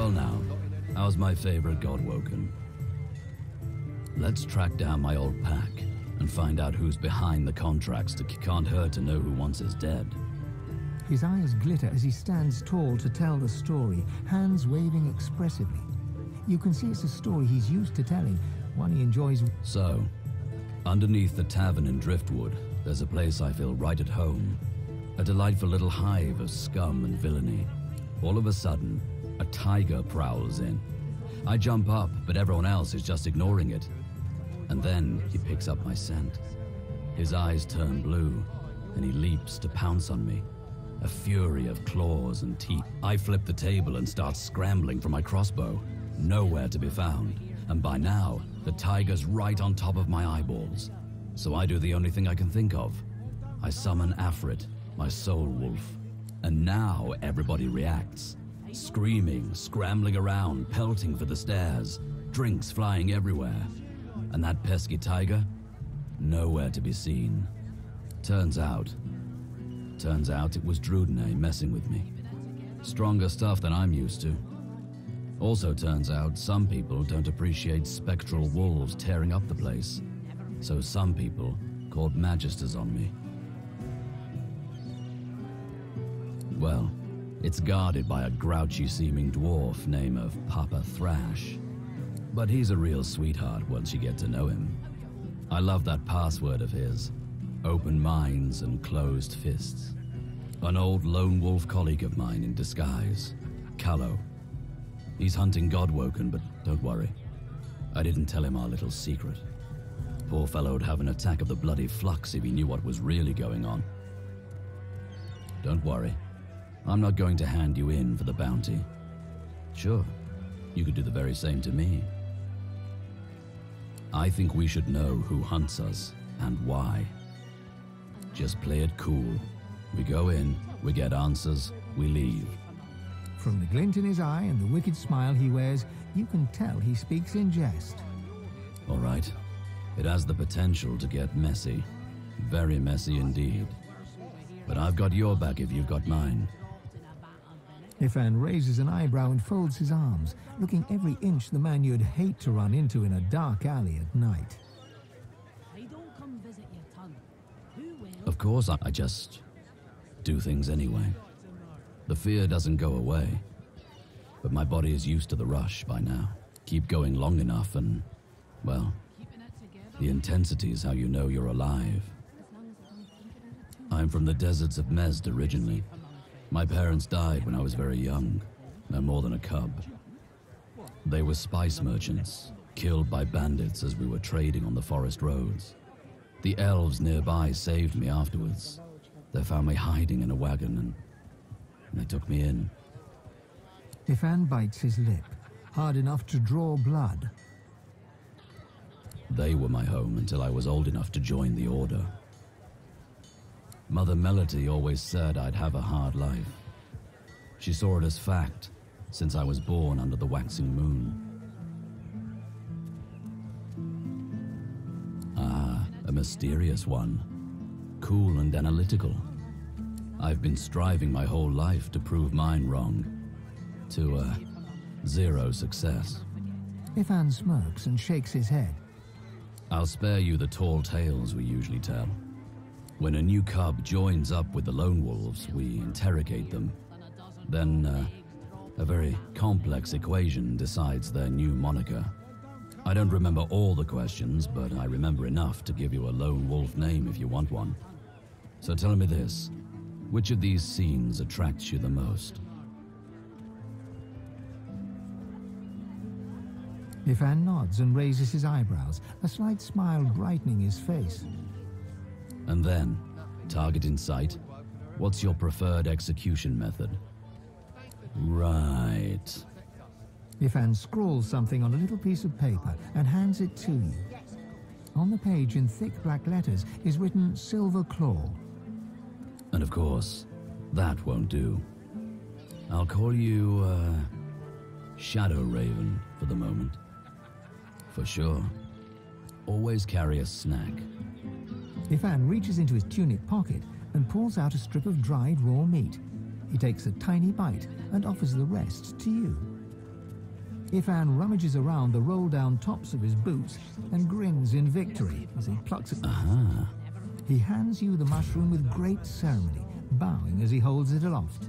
Well now, how's my favorite Godwoken? Let's track down my old pack and find out who's behind the contracts. Can't hurt to know who wants us dead. His eyes glitter as he stands tall to tell the story, hands waving expressively. You can see it's a story he's used to telling, one he enjoys. So, underneath the tavern in Driftwood, there's a place I feel right at home. A delightful little hive of scum and villainy. All of a sudden, a tiger prowls in. I jump up, but everyone else is just ignoring it. And then he picks up my scent. His eyes turn blue, and he leaps to pounce on me. A fury of claws and teeth. I flip the table and start scrambling for my crossbow. Nowhere to be found. And by now, the tiger's right on top of my eyeballs. So I do the only thing I can think of. I summon Afrit, my soul wolf. And now everybody reacts. Screaming, scrambling around, pelting for the stairs. Drinks flying everywhere. And that pesky tiger? Nowhere to be seen. Turns out it was Drudene messing with me. Stronger stuff than I'm used to. Also turns out some people don't appreciate spectral wolves tearing up the place. So some people called magisters on me. Well, it's guarded by a grouchy-seeming dwarf named of Papa Thrash. But he's a real sweetheart once you get to know him. I love that password of his. Open minds and closed fists. An old lone wolf colleague of mine in disguise, Callow. He's hunting Godwoken, but don't worry. I didn't tell him our little secret. Poor fellow'd have an attack of the bloody flux if he knew what was really going on. Don't worry. I'm not going to hand you in for the bounty. Sure, you could do the very same to me. I think we should know who hunts us and why. Just play it cool. We go in, we get answers, we leave. From the glint in his eye and the wicked smile he wears, you can tell he speaks in jest. All right. It has the potential to get messy. Very messy indeed. But I've got your back if you've got mine. Ifan raises an eyebrow and folds his arms, looking every inch the man you'd hate to run into in a dark alley at night. Of course, I just do things anyway. The fear doesn't go away, but my body is used to the rush by now. Keep going long enough and, well, the intensity is how you know you're alive. I'm from the deserts of Mezd originally. My parents died when I was very young, no more than a cub. They were spice merchants, killed by bandits as we were trading on the forest roads. The elves nearby saved me afterwards. They found me hiding in a wagon and they took me in. Ifan bites his lip, hard enough to draw blood. They were my home until I was old enough to join the Order. Mother Melody always said I'd have a hard life. She saw it as fact, since I was born under the waxing moon. Ah, a mysterious one. Cool and analytical. I've been striving my whole life to prove mine wrong. To, zero success. Ifan smirks and shakes his head. I'll spare you the tall tales we usually tell. When a new cub joins up with the lone wolves, we interrogate them. Then, a very complex equation decides their new moniker. I don't remember all the questions, but I remember enough to give you a lone wolf name if you want one. So tell me this, which of these scenes attracts you the most? Ifan nods and raises his eyebrows, a slight smile brightening his face. And then, target in sight, what's your preferred execution method? Right. Ifan scrawls something on a little piece of paper and hands it to you. On the page in thick black letters is written Silver Claw. And of course, that won't do. I'll call you, Shadow Raven for the moment. For sure. Always carry a snack. Ifan reaches into his tunic pocket and pulls out a strip of dried raw meat. He takes a tiny bite and offers the rest to you. Ifan rummages around the roll-down tops of his boots and grins in victory as he plucks it. He hands you the mushroom with great ceremony, bowing as he holds it aloft.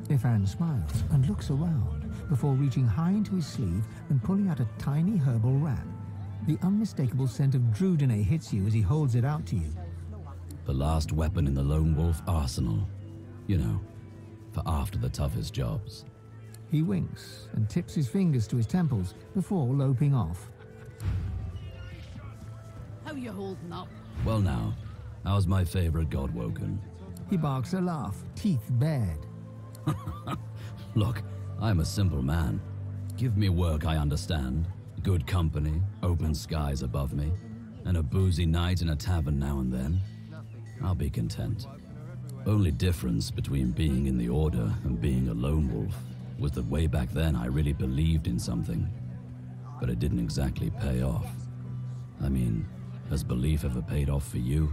Ifan smiles and looks around before reaching high into his sleeve and pulling out a tiny herbal wrap. The unmistakable scent of Drudene hits you as he holds it out to you. The last weapon in the lone wolf arsenal. You know, for after the toughest jobs. He winks and tips his fingers to his temples before loping off. How you holding up? Well now, how's my favorite god woken? He barks a laugh, teeth bared. Look, I'm a simple man. Give me work I understand, good company, open skies above me, and a boozy night in a tavern now and then. I'll be content. Only difference between being in the Order and being a lone wolf was that way back then I really believed in something, but it didn't exactly pay off. I mean, has belief ever paid off for you?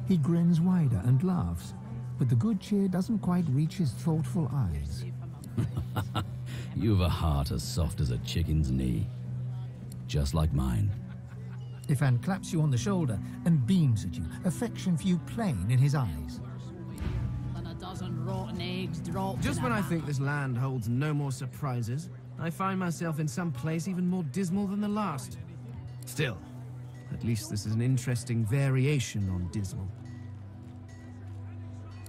He grins wider and laughs, but the good cheer doesn't quite reach his thoughtful eyes. You've a heart as soft as a chicken's knee. Just like mine. Ifan claps you on the shoulder and beams at you, affection for you plain in his eyes. And a dozen rotten eggs dropped. Just when I think this land holds no more surprises, I find myself in some place even more dismal than the last. Still, at least this is an interesting variation on dismal.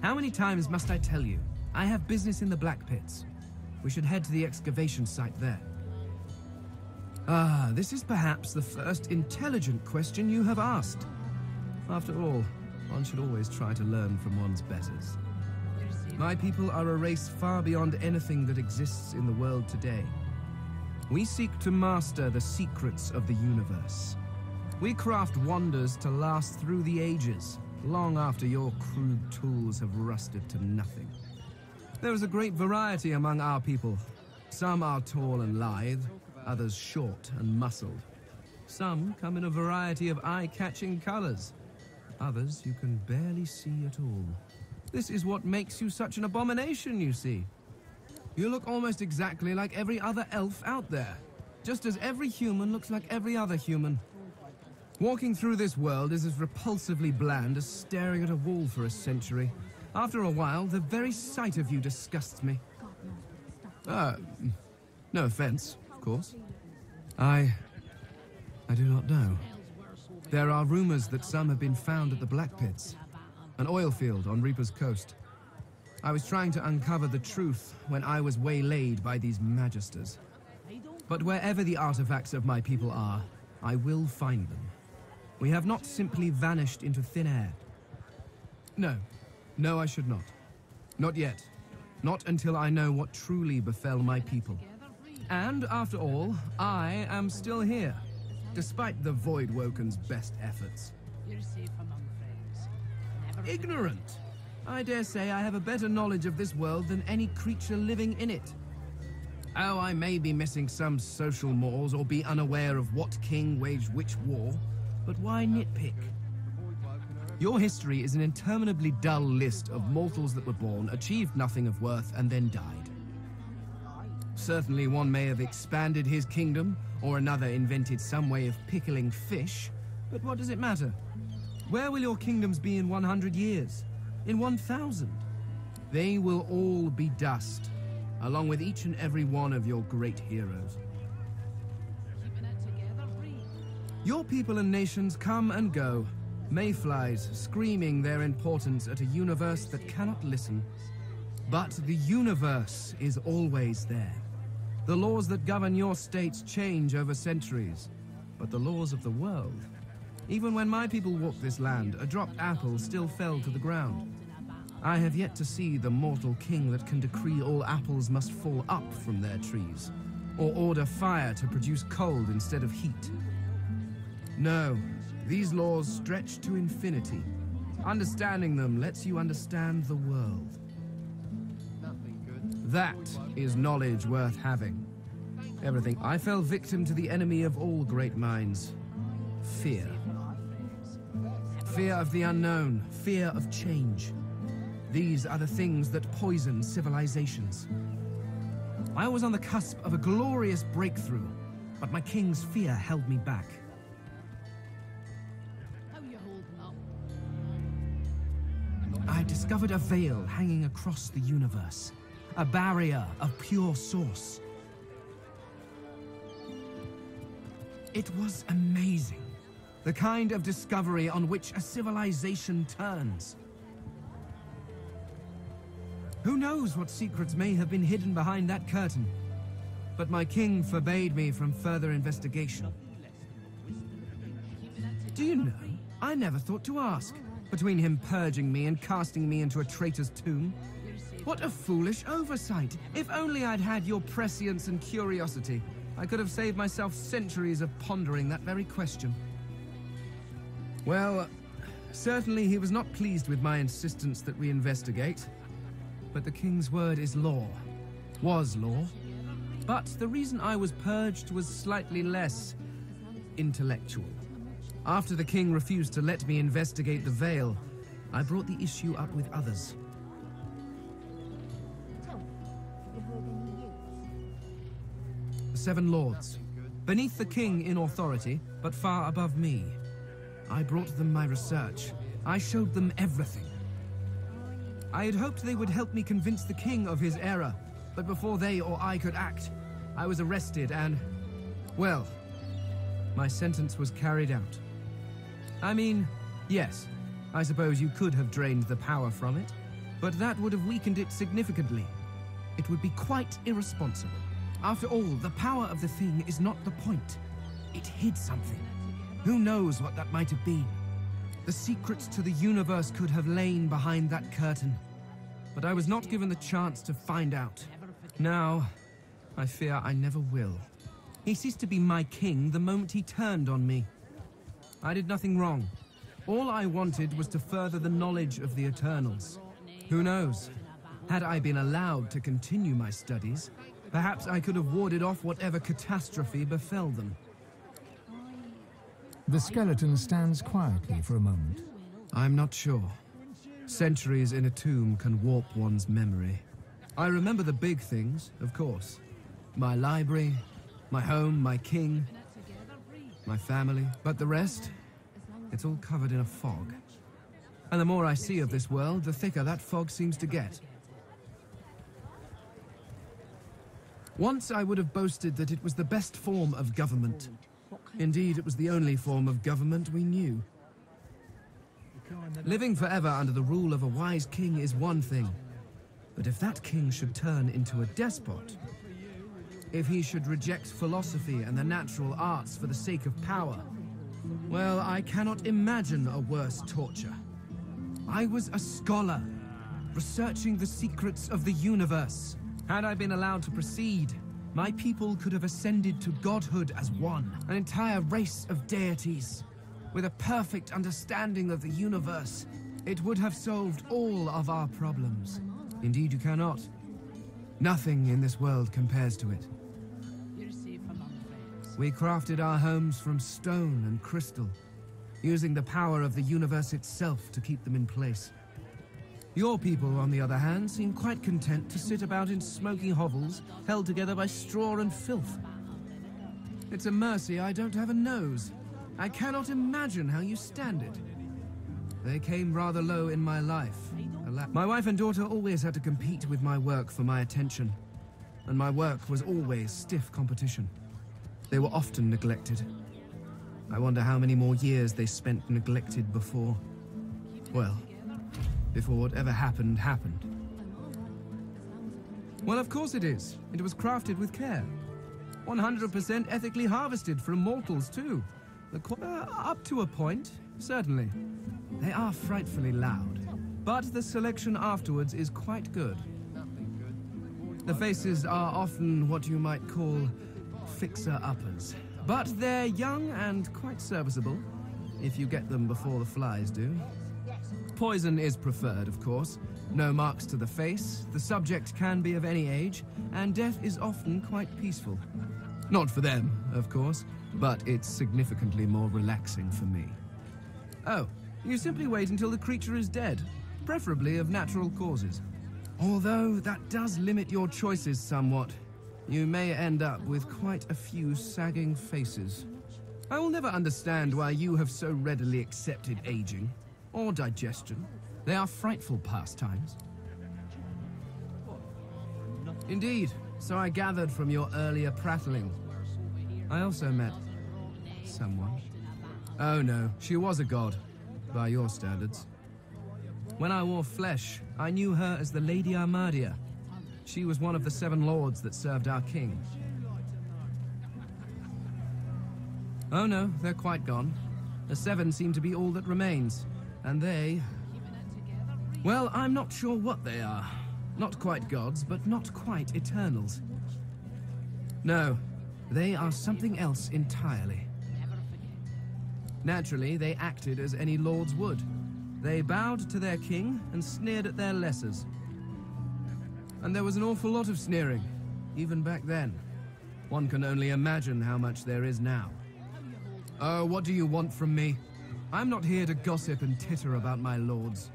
How many times must I tell you? I have business in the Black Pits. We should head to the excavation site there. Ah, this is perhaps the first intelligent question you have asked. After all, one should always try to learn from one's betters. My people are a race far beyond anything that exists in the world today. We seek to master the secrets of the universe. We craft wonders to last through the ages, long after your crude tools have rusted to nothing. There is a great variety among our people. Some are tall and lithe, others short and muscled. Some come in a variety of eye-catching colors. Others you can barely see at all. This is what makes you such an abomination, you see. You look almost exactly like every other elf out there, just as every human looks like every other human. Walking through this world is as repulsively bland as staring at a wall for a century. After a while, the very sight of you disgusts me. No offense, of course. I do not know. There are rumors that some have been found at the Black Pits, an oil field on Reaper's Coast. I was trying to uncover the truth when I was waylaid by these magisters. But wherever the artifacts of my people are, I will find them. We have not simply vanished into thin air. No, I should not. Not yet. Not until I know what truly befell my people. And after all, I am still here, despite the Voidwoken's best efforts. You're safe among friends. Never Ignorant! I dare say I have a better knowledge of this world than any creature living in it. Oh, I may be missing some social mores or be unaware of what king waged which war, but why nitpick? Your history is an interminably dull list of mortals that were born, achieved nothing of worth, and then died. Certainly one may have expanded his kingdom, or another invented some way of pickling fish, but what does it matter? Where will your kingdoms be in 100 years? In 1,000? They will all be dust, along with each and every one of your great heroes. keeping it together, Bree. Your people and nations come and go, mayflies screaming their importance at a universe that cannot listen. But the universe is always there. The laws that govern your states change over centuries, but the laws of the world... Even when my people walked this land, a dropped apple still fell to the ground. I have yet to see the mortal king that can decree all apples must fall up from their trees, or order fire to produce cold instead of heat. No, these laws stretch to infinity. Understanding them lets you understand the world. That is knowledge worth having. Everything. I fell victim to the enemy of all great minds. Fear. Fear of the unknown, fear of change. These are the things that poison civilizations. I was on the cusp of a glorious breakthrough, but my king's fear held me back. How you holding up? I discovered a veil hanging across the universe, a barrier of pure source. It was amazing, the kind of discovery on which a civilization turns. Who knows what secrets may have been hidden behind that curtain? But my king forbade me from further investigation. Do you know, I never thought to ask, between him purging me and casting me into a traitor's tomb. What a foolish oversight! If only I'd had your prescience and curiosity, I could have saved myself centuries of pondering that very question. Well, certainly he was not pleased with my insistence that we investigate. But the king's word is law. Was law. But the reason I was purged was slightly less intellectual. After the king refused to let me investigate the veil, I brought the issue up with others. The 7 lords, beneath the king in authority, but far above me. I brought them my research. I showed them everything. I had hoped they would help me convince the king of his error, but before they or I could act, I was arrested and, well, my sentence was carried out. I mean, yes, I suppose you could have drained the power from it, but that would have weakened it significantly. It would be quite irresponsible. After all, the power of the thing is not the point. It hid something. Who knows what that might have been? The secrets to the universe could have lain behind that curtain. But I was not given the chance to find out. Now, I fear I never will. He ceased to be my king the moment he turned on me. I did nothing wrong. All I wanted was to further the knowledge of the Eternals. Who knows? Had I been allowed to continue my studies, perhaps I could have warded off whatever catastrophe befell them. The skeleton stands quietly for a moment. I'm not sure. Centuries in a tomb can warp one's memory. I remember the big things, of course. My library, my home, my king, my family. But the rest, it's all covered in a fog. And the more I see of this world, the thicker that fog seems to get. Once I would have boasted that it was the best form of government. Indeed, it was the only form of government we knew. Living forever under the rule of a wise king is one thing. But if that king should turn into a despot, if he should reject philosophy and the natural arts for the sake of power, well, I cannot imagine a worse torture. I was a scholar, researching the secrets of the universe. Had I been allowed to proceed, my people could have ascended to godhood as one, an entire race of deities. With a perfect understanding of the universe, it would have solved all of our problems. Indeed, you cannot. Nothing in this world compares to it. We crafted our homes from stone and crystal, using the power of the universe itself to keep them in place. Your people, on the other hand, seem quite content to sit about in smoking hovels, held together by straw and filth. It's a mercy I don't have a nose. I cannot imagine how you stand it. They came rather low in my life. My wife and daughter always had to compete with my work for my attention, and my work was always stiff competition. They were often neglected. I wonder how many more years they spent neglected before. Well, before whatever happened, happened. Well, of course it is. It was crafted with care. 100% ethically harvested from mortals, too. Up to a point, certainly. They are frightfully loud. But the selection afterwards is quite good. The faces are often what you might call fixer-uppers. But they're young and quite serviceable, if you get them before the flies do. Poison is preferred, of course. No marks to the face, the subject can be of any age, and death is often quite peaceful. Not for them, of course, but it's significantly more relaxing for me. Oh, you simply wait until the creature is dead, preferably of natural causes. Although that does limit your choices somewhat. you may end up with quite a few sagging faces. I will never understand why you have so readily accepted aging, or digestion. They are frightful pastimes. Indeed, so I gathered from your earlier prattling. I also met someone. Oh no, she was a god, by your standards. When I wore flesh, I knew her as the Lady Armadia. She was one of the 7 lords that served our king. Oh no, they're quite gone. The 7 seem to be all that remains, and they... well, I'm not sure what they are. Not quite gods, but not quite eternals. No, they are something else entirely. Naturally, they acted as any lords would. They bowed to their king and sneered at their lessers. And there was an awful lot of sneering, even back then. One can only imagine how much there is now. Oh, what do you want from me? I'm not here to gossip and titter about my lords.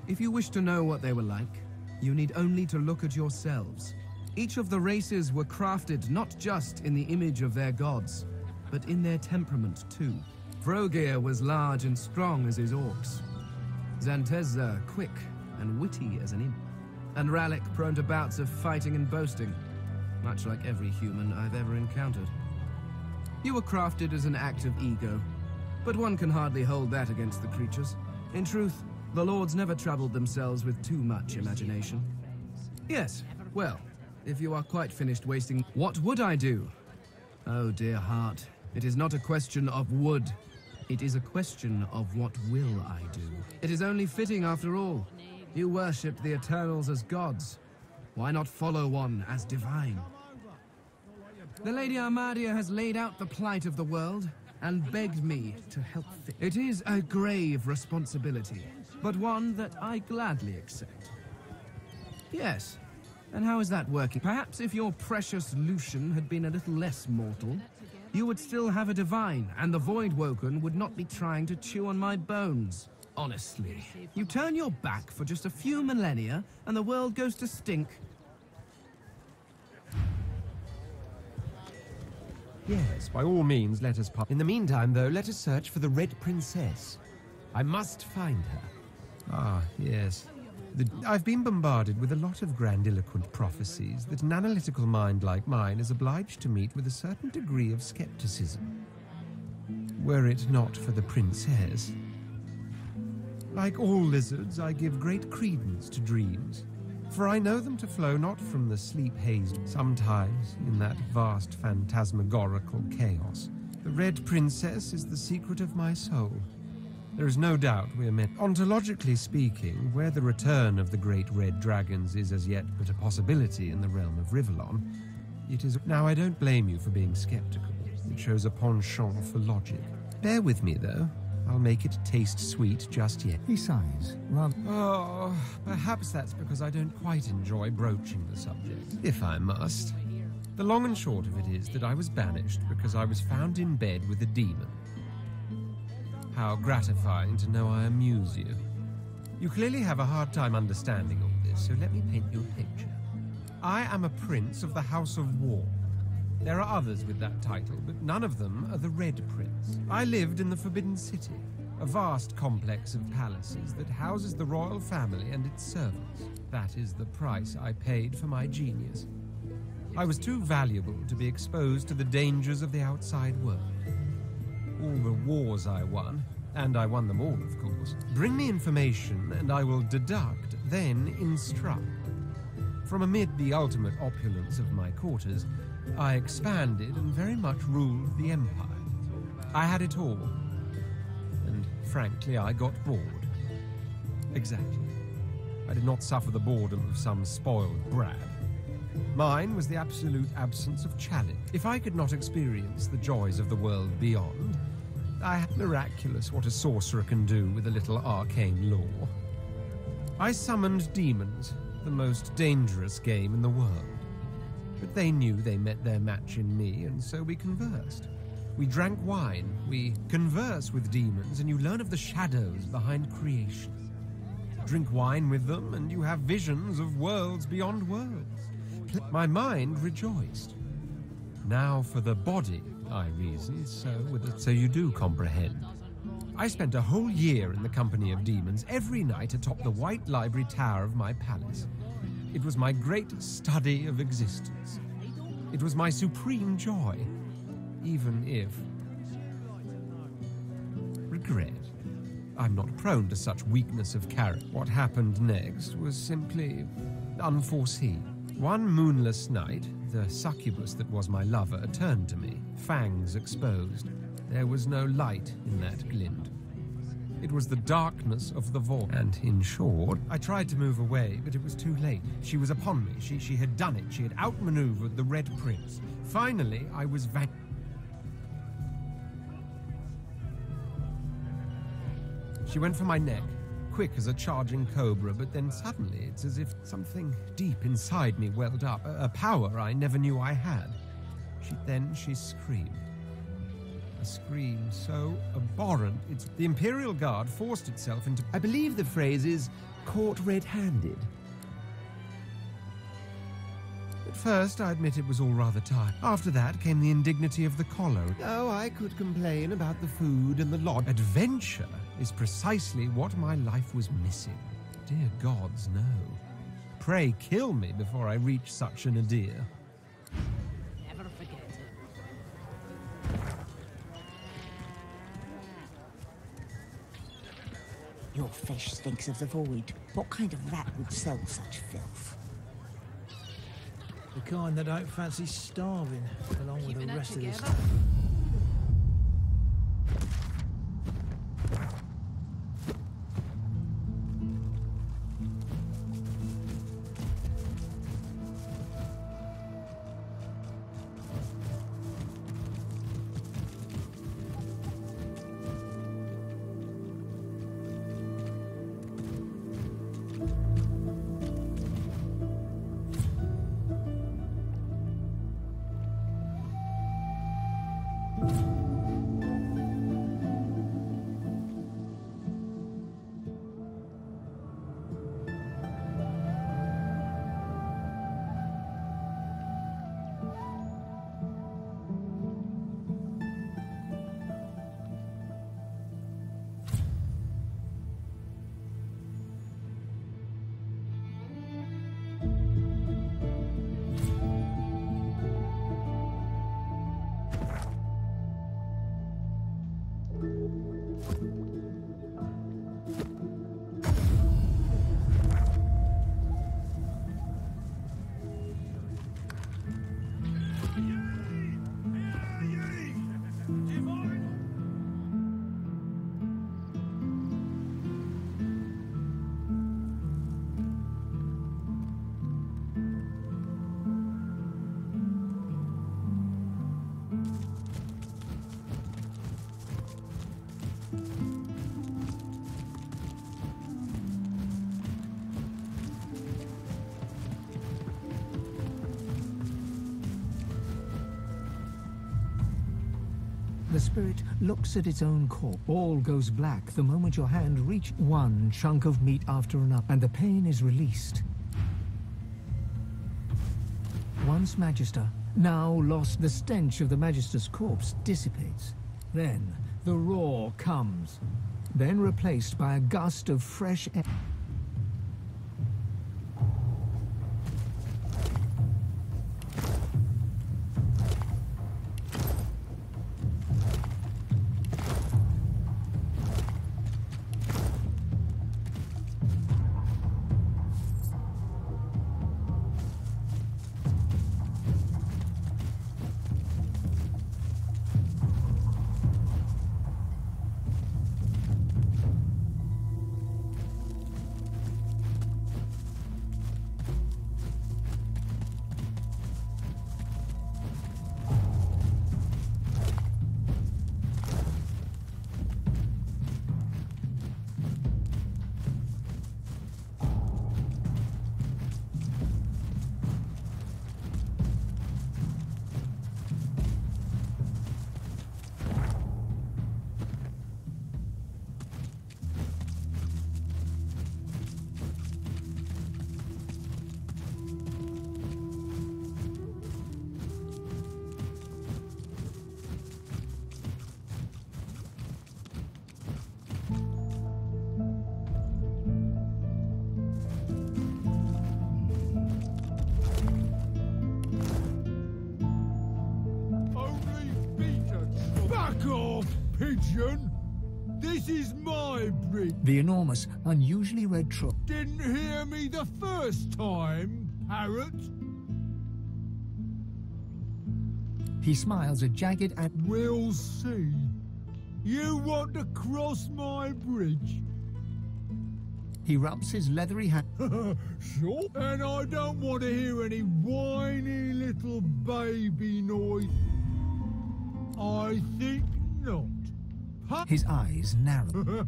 If you wish to know what they were like, you need only to look at yourselves. Each of the races were crafted not just in the image of their gods, but in their temperament too. Vrogir was large and strong as his orcs. Zantezza quick and witty as an imp. And Rallic prone to bouts of fighting and boasting, much like every human I've ever encountered. You were crafted as an act of ego, but one can hardly hold that against the creatures. In truth, the lords never troubled themselves with too much imagination. Yes, well, if you are quite finished wasting, what would I do? Oh, dear heart, it is not a question of would. It is a question of what will I do. It is only fitting after all. You worshipped the Eternals as gods. Why not follow one as divine? The Lady Armadia has laid out the plight of the world and begged me to help fix it. It is a grave responsibility, but one that I gladly accept. Yes, and how is that working? Perhaps if your precious Lucian had been a little less mortal, you would still have a divine, and the Voidwoken would not be trying to chew on my bones. Honestly, you turn your back for just a few millennia, and the world goes to stink. Yes, by all means, let us part. In the meantime, though, let us search for the Red Princess. I must find her. Ah, yes. I've been bombarded with a lot of grandiloquent prophecies that an analytical mind like mine is obliged to meet with a certain degree of skepticism. Were it not for the princess... Like all lizards, I give great credence to dreams, for I know them to flow not from the sleep-hazed, sometimes in that vast phantasmagorical chaos. The Red Princess is the secret of my soul. There is no doubt we are meant. Ontologically speaking, where the return of the great red dragons is as yet but a possibility in the realm of Rivellon, it is... Now, I don't blame you for being skeptical. It shows a penchant for logic. Bear with me, though. I'll make it taste sweet just yet. He sighs, rather... Oh, perhaps that's because I don't quite enjoy broaching the subject, if I must. The long and short of it is that I was banished because I was found in bed with a demon. How gratifying to know I amuse you. You clearly have a hard time understanding all this, so let me paint you a picture. I am a prince of the House of War. There are others with that title, but none of them are the Red Prince. I lived in the Forbidden City, a vast complex of palaces that houses the royal family and its servants. That is the price I paid for my genius. I was too valuable to be exposed to the dangers of the outside world. All the wars I won, and I won them all, of course. Bring me information and I will deduct, then instruct. From amid the ultimate opulence of my quarters, I expanded and very much ruled the empire. I had it all. And frankly, I got bored. Exactly. I did not suffer the boredom of some spoiled brat. Mine was the absolute absence of challenge. If I could not experience the joys of the world beyond, miraculous what a sorcerer can do with a little arcane lore. I summoned demons, the most dangerous game in the world. But they knew they met their match in me, and so we conversed. We drank wine, we converse with demons, and you learn of the shadows behind creation. Drink wine with them, and you have visions of worlds beyond worlds. My mind rejoiced. Now for the body, I reasoned, so you do comprehend. I spent a whole year in the company of demons, every night atop the white library tower of my palace. It was my great study of existence. It was my supreme joy, even if... regret. I'm not prone to such weakness of character. What happened next was simply unforeseen. One moonless night, the succubus that was my lover turned to me, fangs exposed. There was no light in that glint. It was the darkness of the vault. And in short, I tried to move away, but it was too late. She was upon me. She had done it. She had outmaneuvered the Red Prince. Finally, I was vanquished. She went for my neck, quick as a charging cobra, but then suddenly it's as if something deep inside me welled up, a power I never knew I had. She screamed. A scream so abhorrent, the Imperial Guard forced itself into... I believe the phrase is caught red-handed. At first, I admit it was all rather tired. After that came the indignity of the collar. Oh, I could complain about the food and the lodge. Adventure is precisely what my life was missing. Dear gods, no. Pray kill me before I reach such an nadir. Never forget it. Your fish stinks of the void. What kind of rat would sell such filth? The kind that don't fancy starving, along with the Keeping it rest of this. together. The spirit looks at its own corpse. All goes black the moment your hand reaches one chunk of meat after another, and the pain is released. Once Magister, now lost, the stench of the Magister's corpse dissipates. Then the roar comes, then replaced by a gust of fresh air. Confusion! This is my bridge. The enormous, unusually red truck. Didn't hear me the first time, parrot. He smiles a jagged at... We'll see. You want to cross my bridge? He rubs his leathery hand. Sure. And I don't want to hear any whiny little baby noise. I think not. His eyes narrow.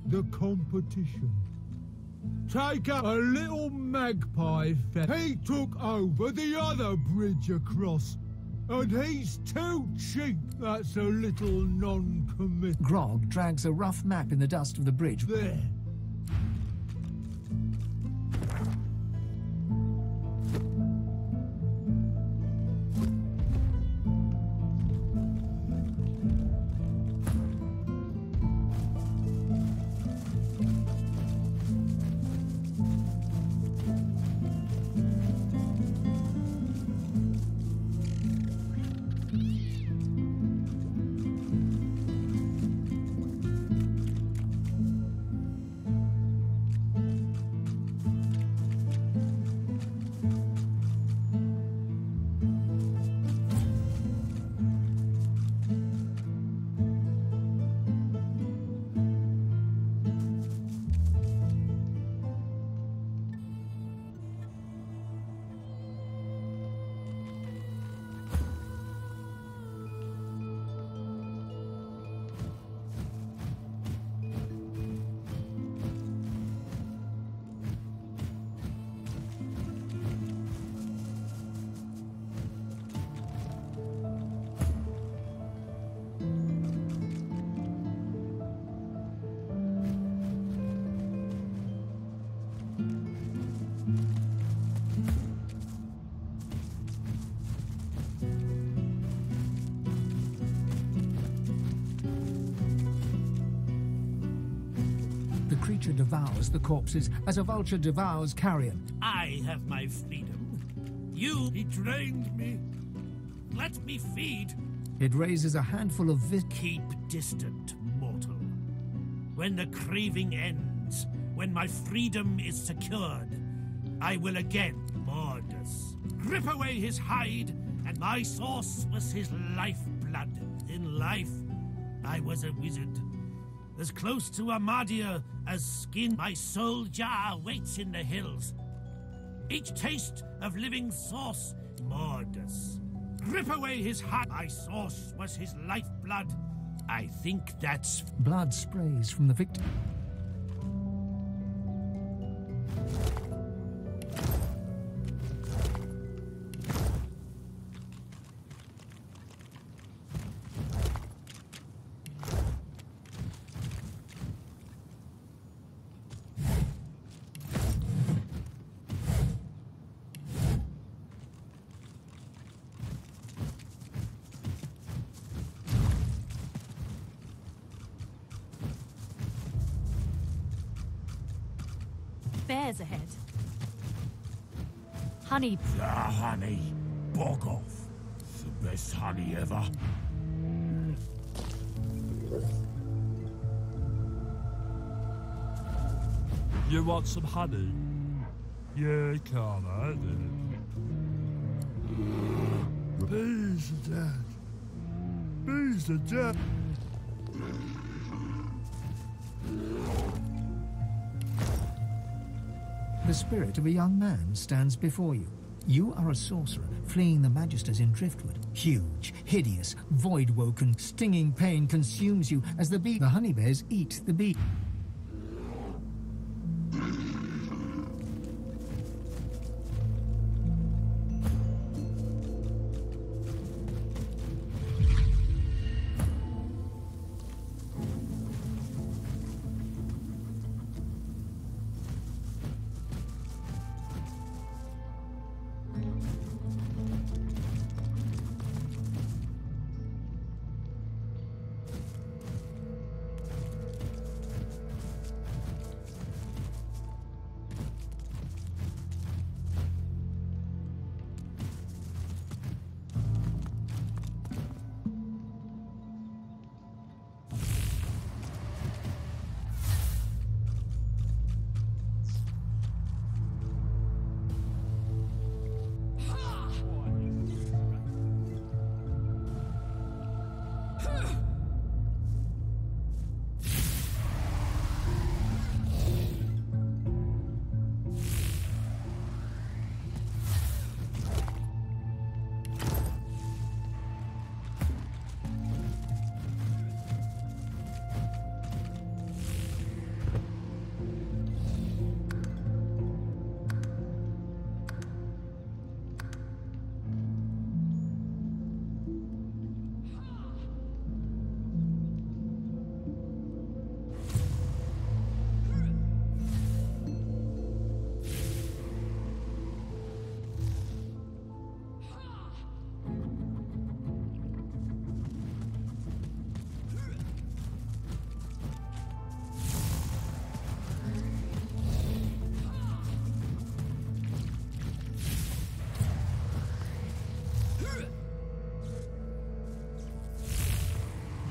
The competition. Take up a little magpie fella. He took over the other bridge across. And he's too cheap. That's a little non-committal. Grog drags a rough map in the dust of the bridge. There. The creature devours the corpses as a vulture devours carrion. I have my freedom. You, he drained me. Let me feed. It raises a handful of Keep distant, mortal. When the craving ends, when my freedom is secured, I will again Mordus. Rip away his hide, and my source was his lifeblood. In life, I was a wizard. As close to Amadia as skin, my soul jar waits in the hills. Each taste of living source, Mordus. Rip away his heart, my source was his lifeblood. I think that's... Blood sprays from the victim. Bears ahead. Honey. Ah, honey. Bog off. It's the best honey ever. You want some honey? Yeah, come on. Bees are dead. Bees are dead. The spirit of a young man stands before you. You are a sorcerer fleeing the Magisters in Driftwood. Huge, hideous, void-woken, stinging pain consumes you as the honey bears eat the bee.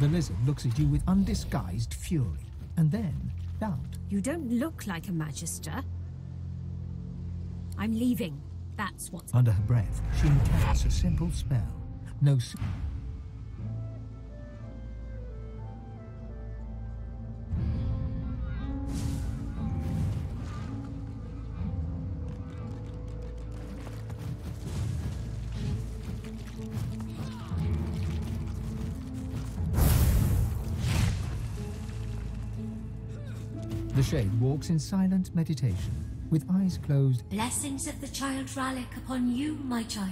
The lizard looks at you with undisguised fury, and then doubt. You don't look like a magister. I'm leaving. That's what's... Under her breath, she incants a simple spell. No... The Shade walks in silent meditation, with eyes closed. Blessings of the child Rallick upon you, my child.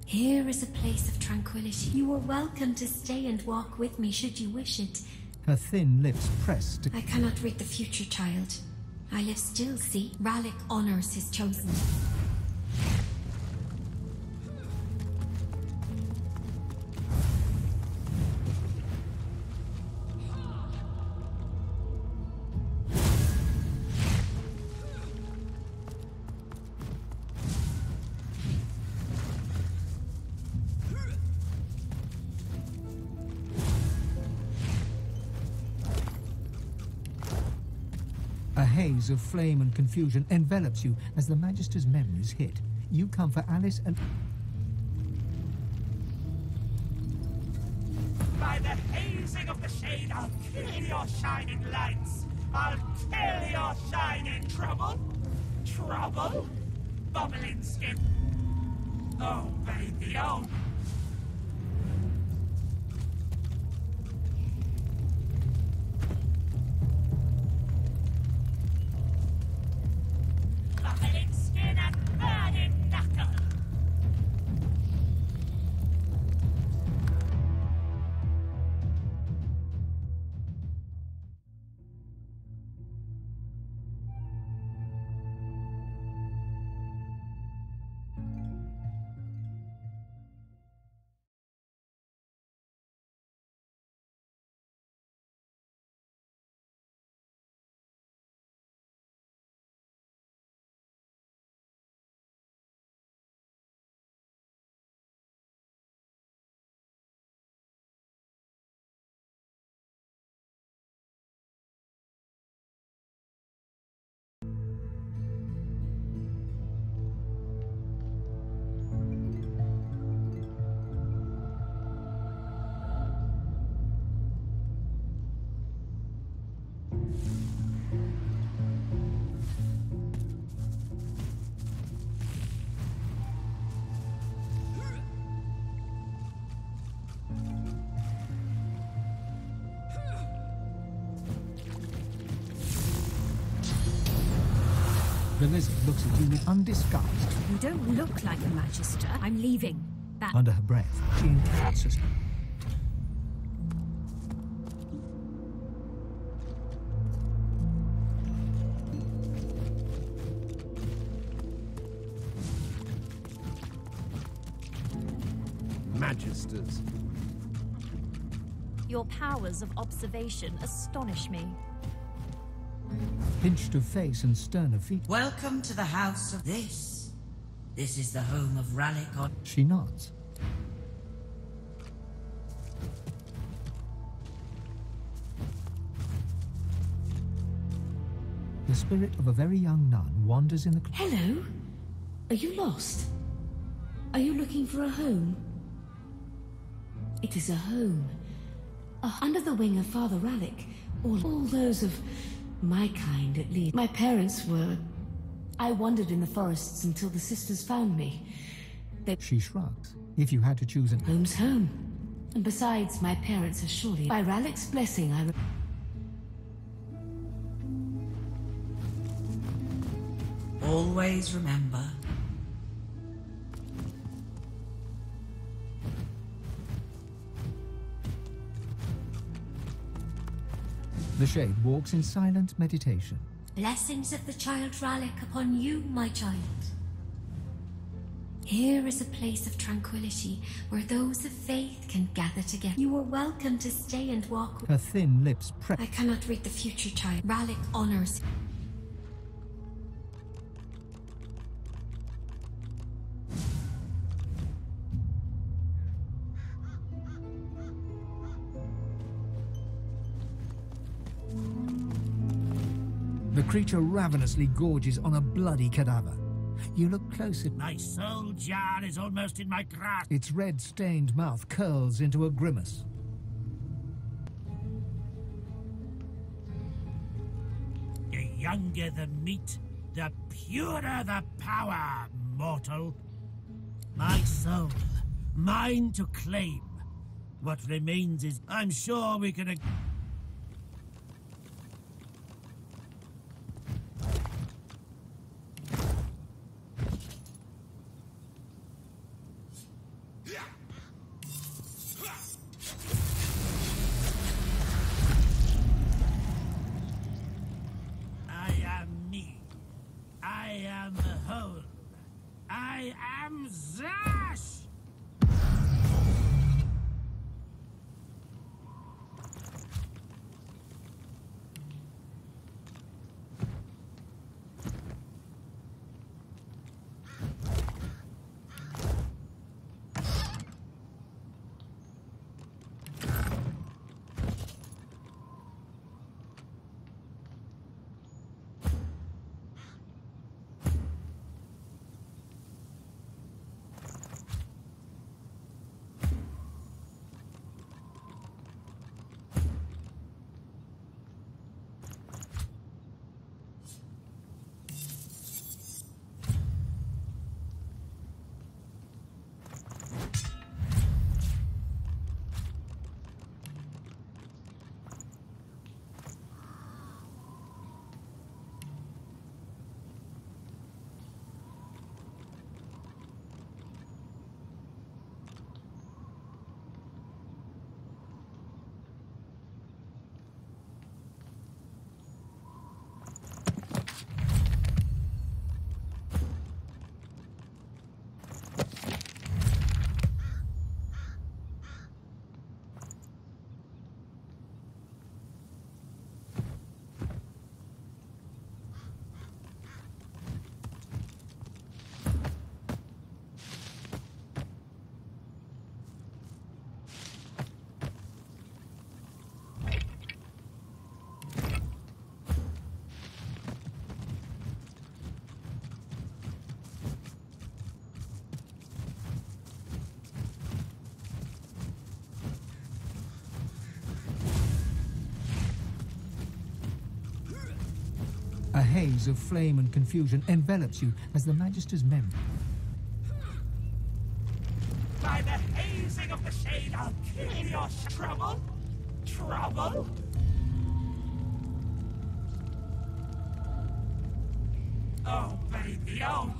Here is a place of tranquility. You are welcome to stay and walk with me should you wish it. Her thin lips pressed. I cannot read the future, child. I live still, see? Rallick honors his chosen. A haze of flame and confusion envelops you as the Magister's memories hit. You come for Alice and... By the hazing of the Shade, I'll kill your shining lights. I'll kill your shining trouble. Trouble? Bubbling skin. Oh, baby, oh. Bubbling skin and burning knuckle. The lizard looks at you with undisguised... You don't look like a magister. I'm leaving. That... Under her breath, she incants a... Magisters. Your powers of observation astonish me. Pinched of face and stern of feet. Welcome to the house of this. This is the home of Rallick on... She nods. The spirit of a very young nun wanders in the... Hello? Are you lost? Are you looking for a home? It is a home. Under the wing of Father Rallick. All those of my kind, at least. My parents were... I wandered in the forests until the sisters found me. She shrugs. If you had to choose an... Home's home. And besides, my parents are surely... By Rallick's blessing, I... Always remember. The Shade walks in silent meditation. Blessings of the child Rallick upon you, my child. Here is a place of tranquility where those of faith can gather together. You are welcome to stay and walk. Her thin lips press. I cannot read the future, child. Rallick honors. creature ravenously gorges on a bloody cadaver. You look closer. My soul jar is almost in my grasp. Its red-stained mouth curls into a grimace. The younger the meat, the purer the power, mortal. My soul, mine to claim. What remains is, I'm sure we can... I am me. I am the whole. I am Zash! A haze of flame and confusion envelops you as the Magister's memory. By the hazing of the shade, I'll kill your trouble. Trouble? Oh, baby, oh.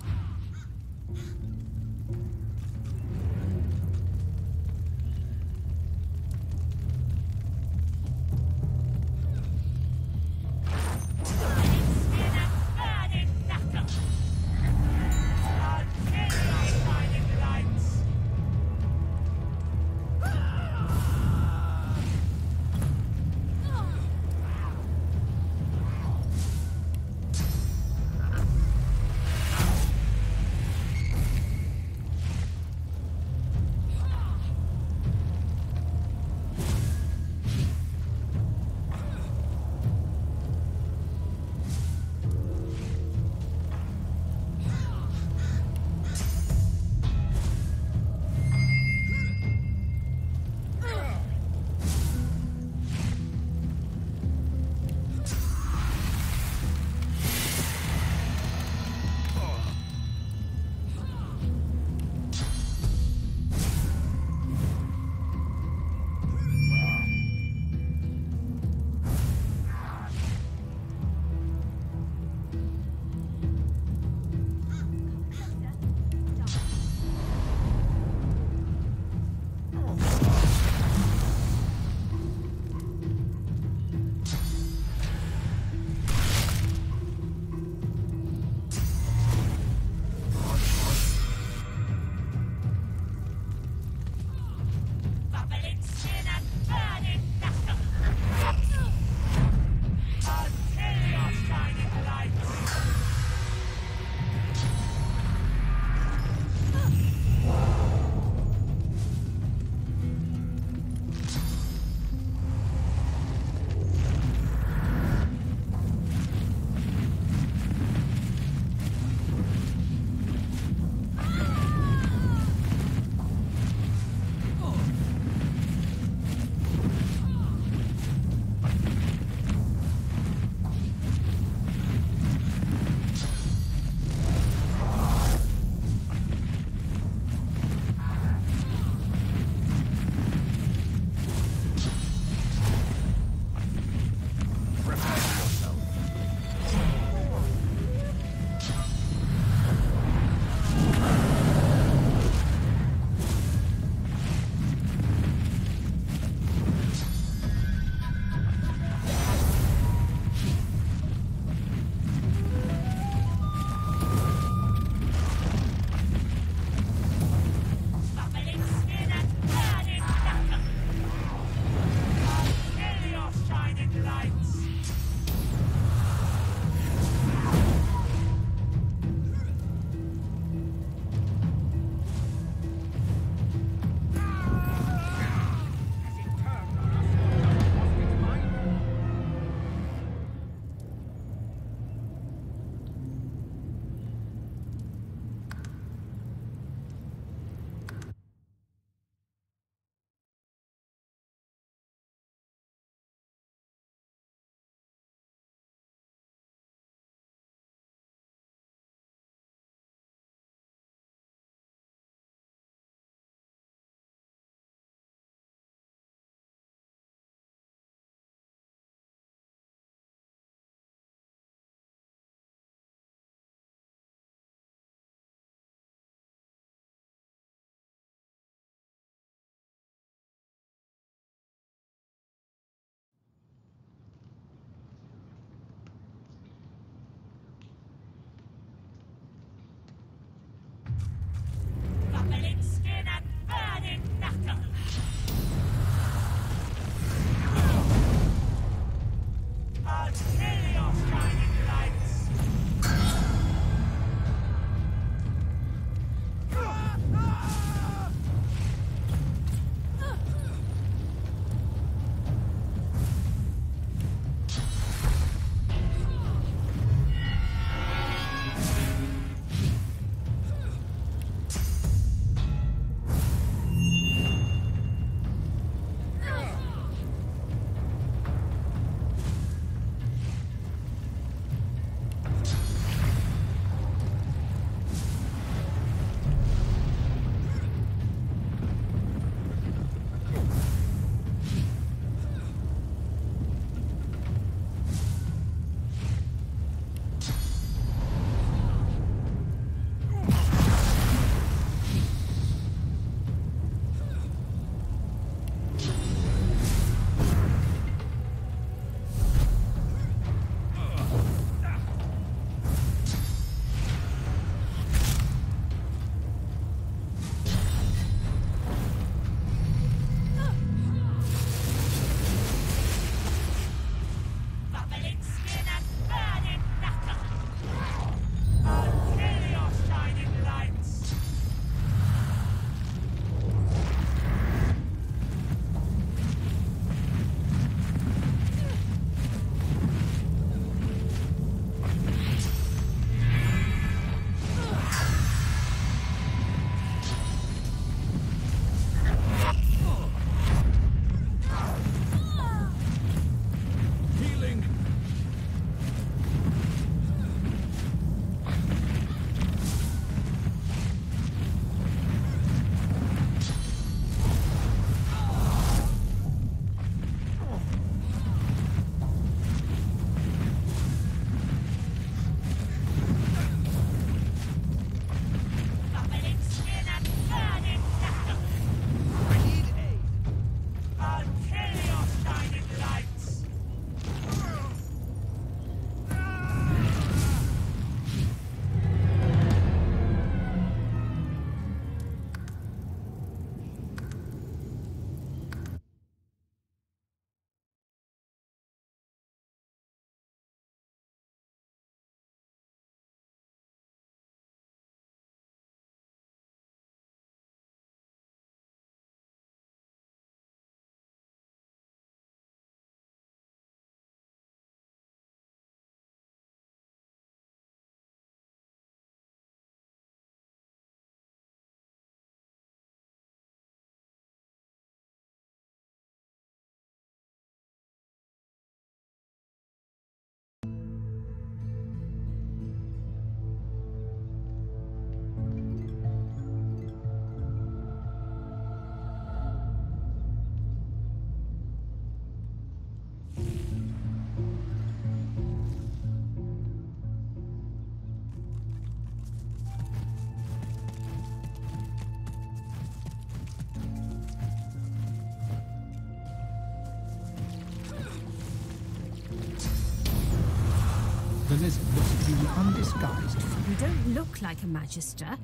lizard looks at you with undisguised. You don't look like a magister.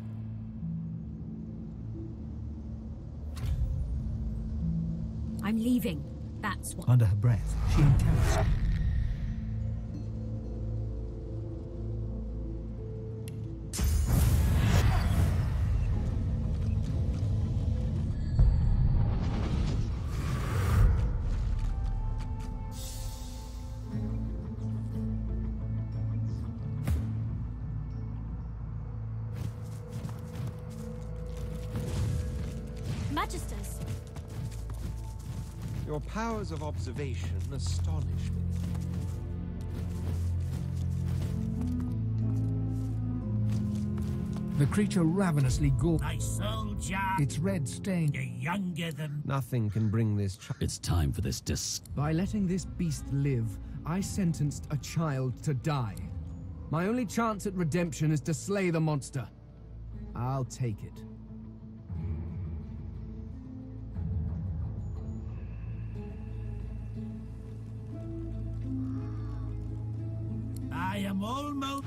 I'm leaving. That's what. Under her breath, she encounters. Magisters. Your powers of observation astonish me. The creature ravenously gawps. My soldier. Its red stain. You're younger than... Nothing can bring this It's time for this By letting this beast live, I sentenced a child to die. My only chance at redemption is to slay the monster. I'll take it. I am almost...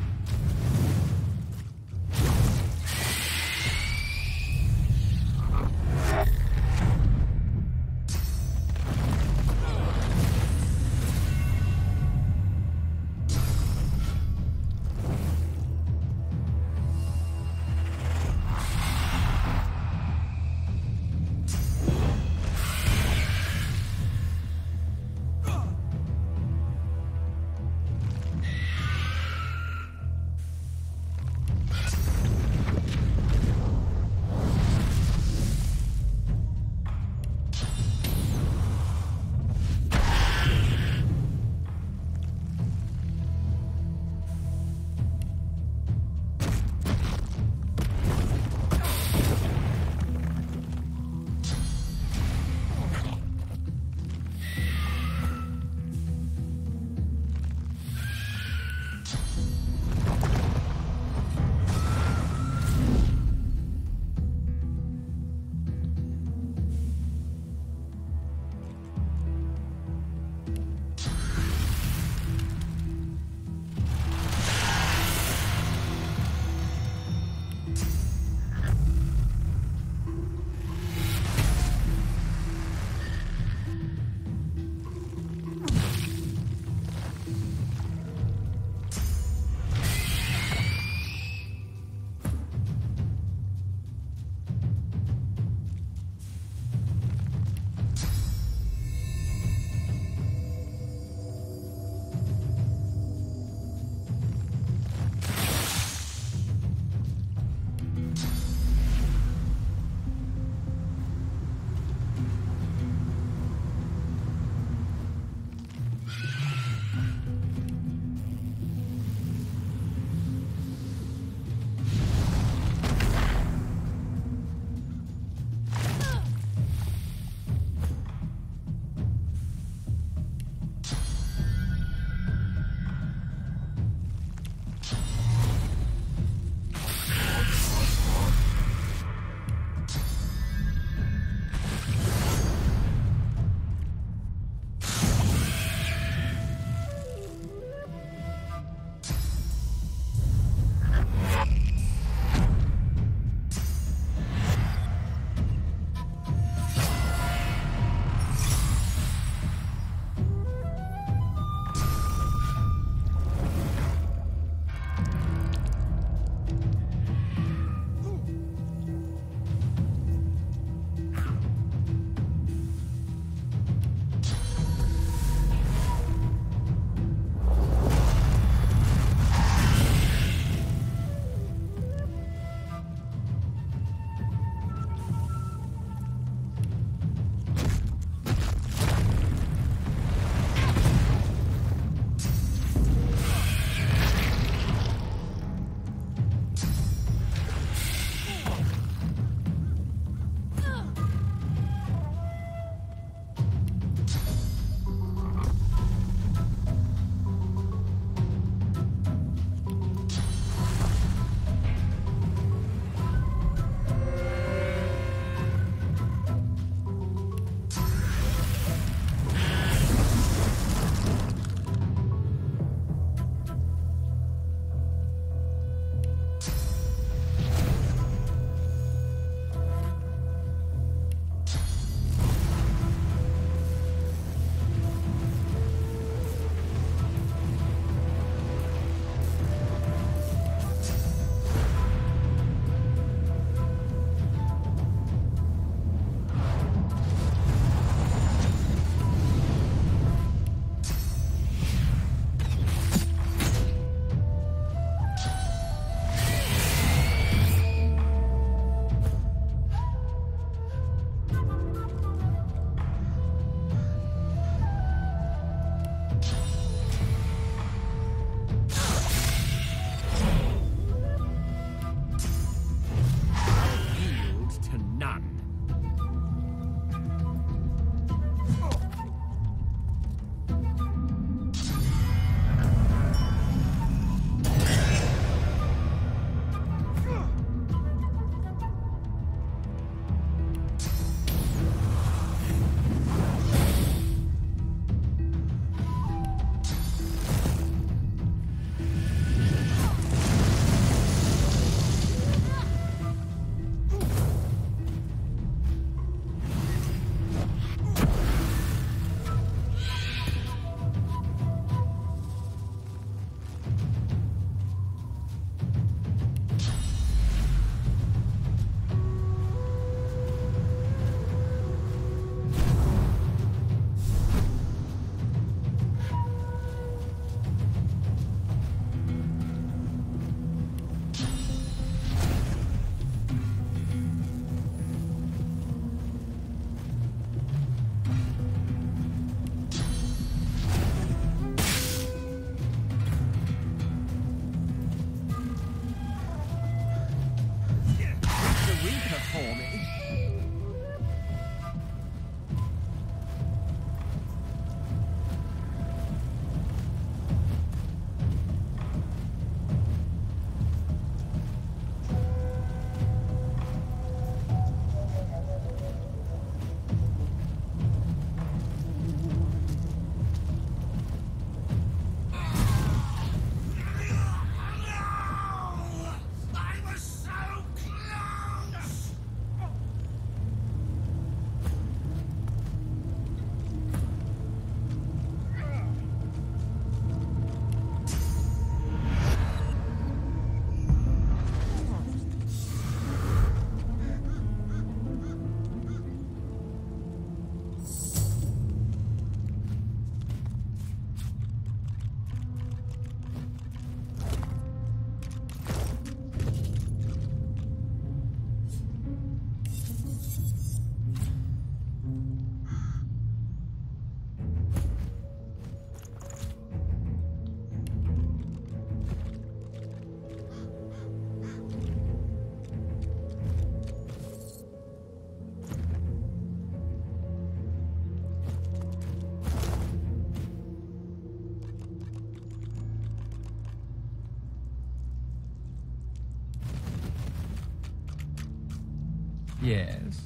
Yes.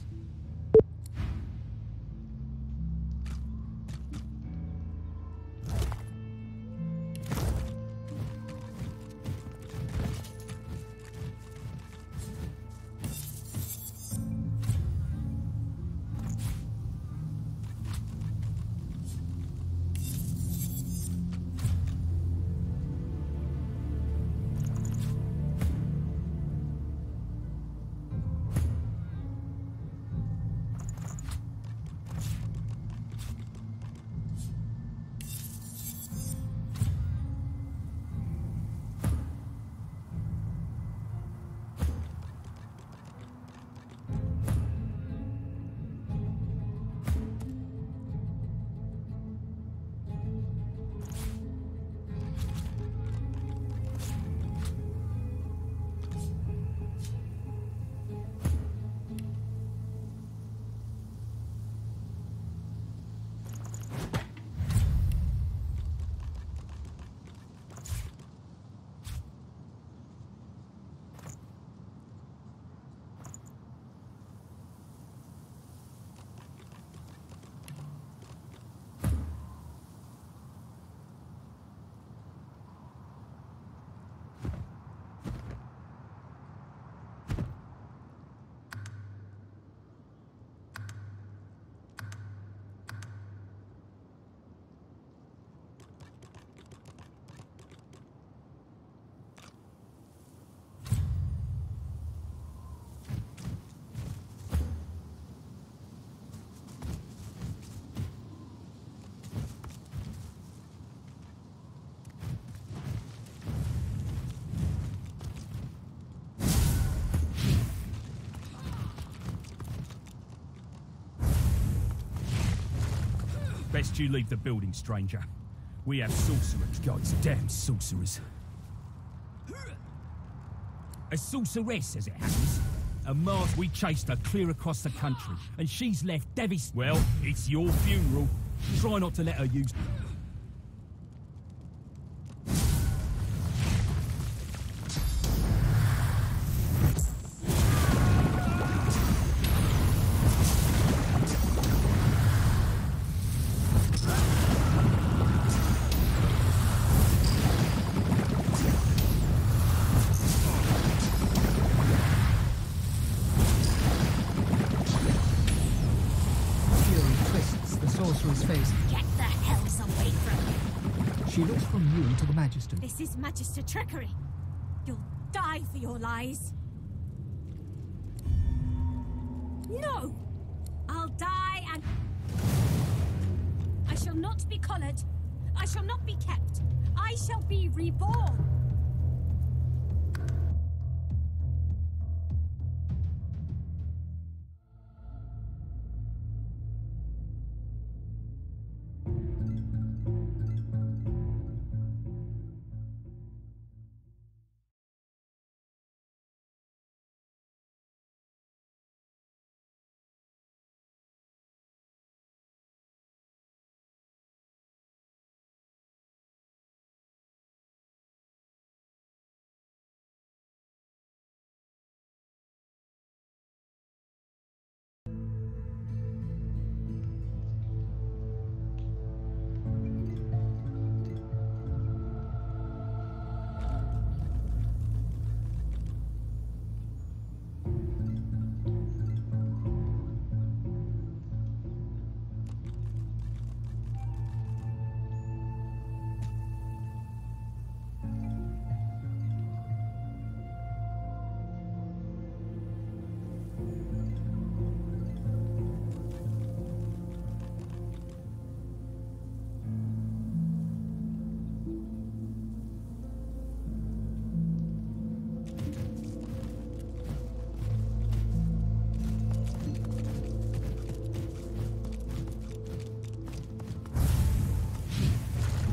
Best you leave the building, stranger. We have sorcerers. God's damn sorcerers. A sorceress, as it happens. A Mars we chased her clear across the country, and she's left devastated. Well, it's your funeral. Try not to let her use... This is Magister trickery. You'll die for your lies. No! I'll die and... I shall not be collared. I shall not be kept. I shall be reborn.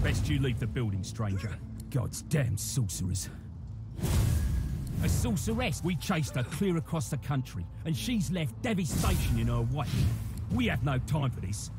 Best you leave the building, stranger. God's damn sorcerers. A sorceress. We chased her clear across the country, and she's left devastation in her wake. We have no time for this.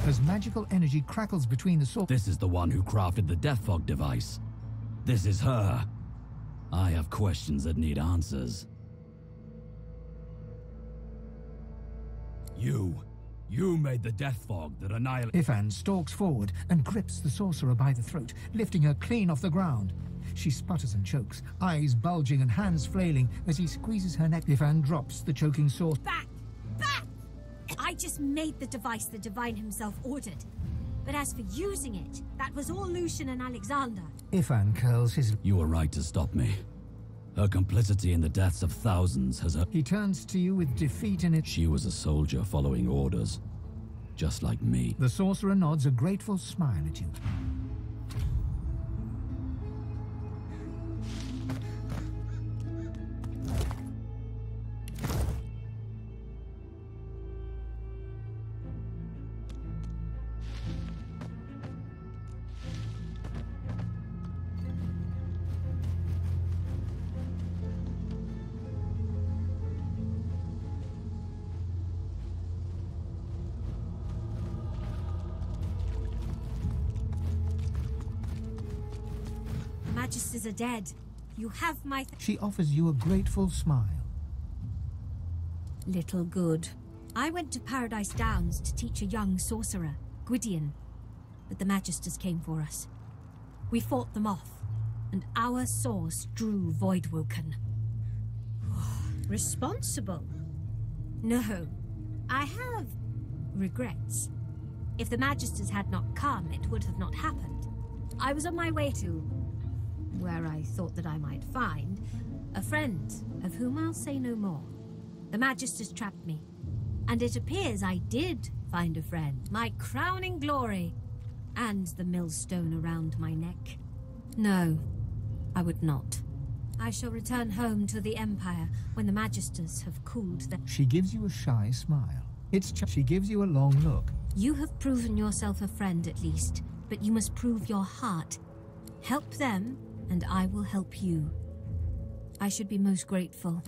as magical energy crackles between the swords. This is the one who crafted the Death Fog device. This is her. I have questions that need answers. You made the Death Fog that annihilated... Ifan stalks forward and grips the sorcerer by the throat, lifting her clean off the ground. She sputters and chokes, eyes bulging and hands flailing as he squeezes her neck. Ifan drops the choking sword. Back! Back! I just made the device the Divine himself ordered. But as for using it, that was all Lucian and Alexander. Ifan curls his... You were right to stop me. Her complicity in the deaths of thousands has... He turns to you with defeat in it. She was a soldier following orders, just like me. The sorcerer nods a grateful smile at you. Magisters are dead. You have my... She offers you a grateful smile. Little good. I went to Paradise Downs to teach a young sorcerer, Gwydion, but the Magisters came for us. We fought them off, and our source drew Voidwoken. Responsible? No. I have regrets. If the Magisters had not come, it would have not happened. I was on my way to where I thought that I might find a friend, of whom I'll say no more. The Magisters trapped me, and it appears I did find a friend, my crowning glory, and the millstone around my neck. No, I would not. I shall return home to the Empire when the Magisters have cooled their... She gives you a shy smile. She gives you a long look. You have proven yourself a friend at least, but you must prove your heart. Help them, and I will help you. I should be most grateful.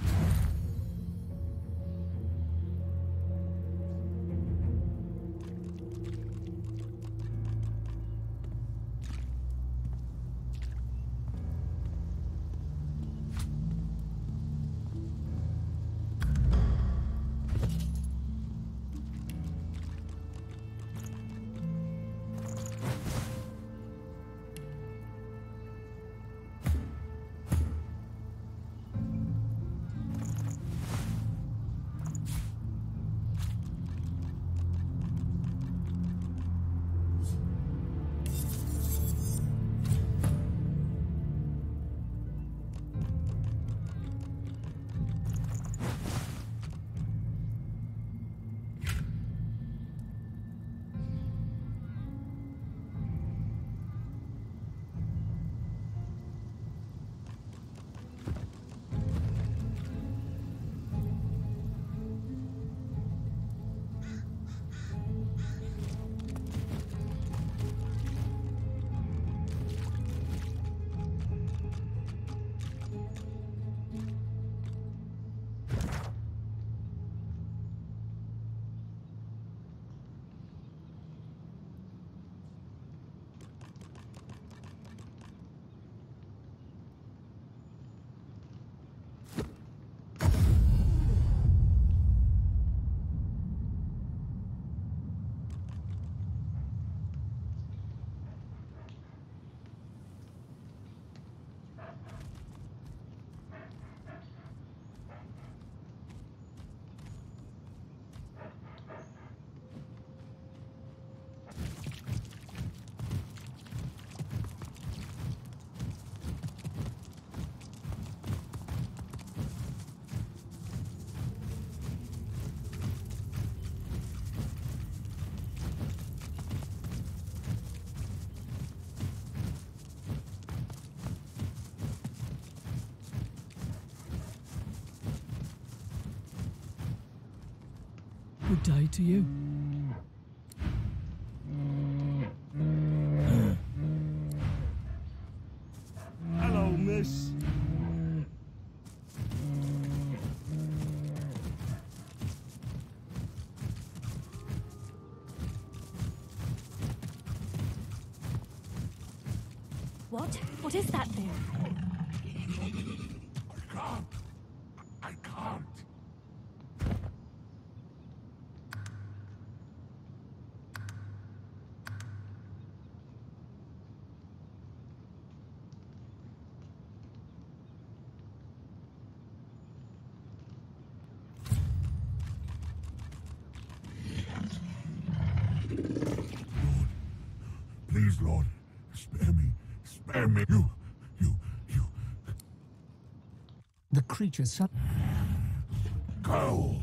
Good day to you. Hello, miss. What? What is that thing? I can't. Please, Lord, spare me. Spare me. You. The creature Go.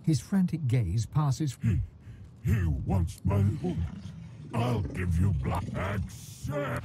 His frantic gaze passes. He wants my hood. I'll give you blood. Accept.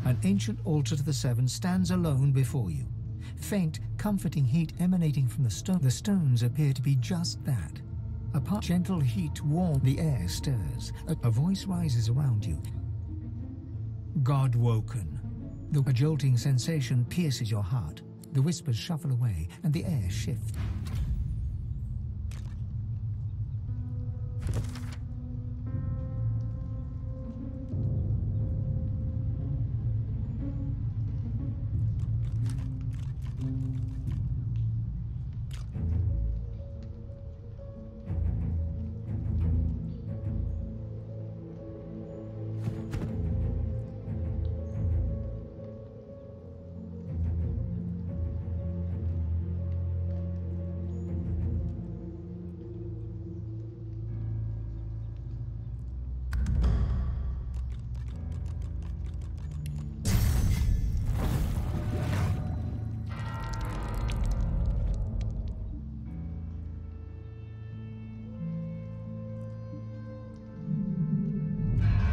An ancient altar to the Seven stands alone before you. Faint, comforting heat emanating from the stone. The stones appear to be just that. A gentle heat warm. The air stirs. A voice rises around you. God woken. A jolting sensation pierces your heart. The whispers shuffle away, and the air shifts.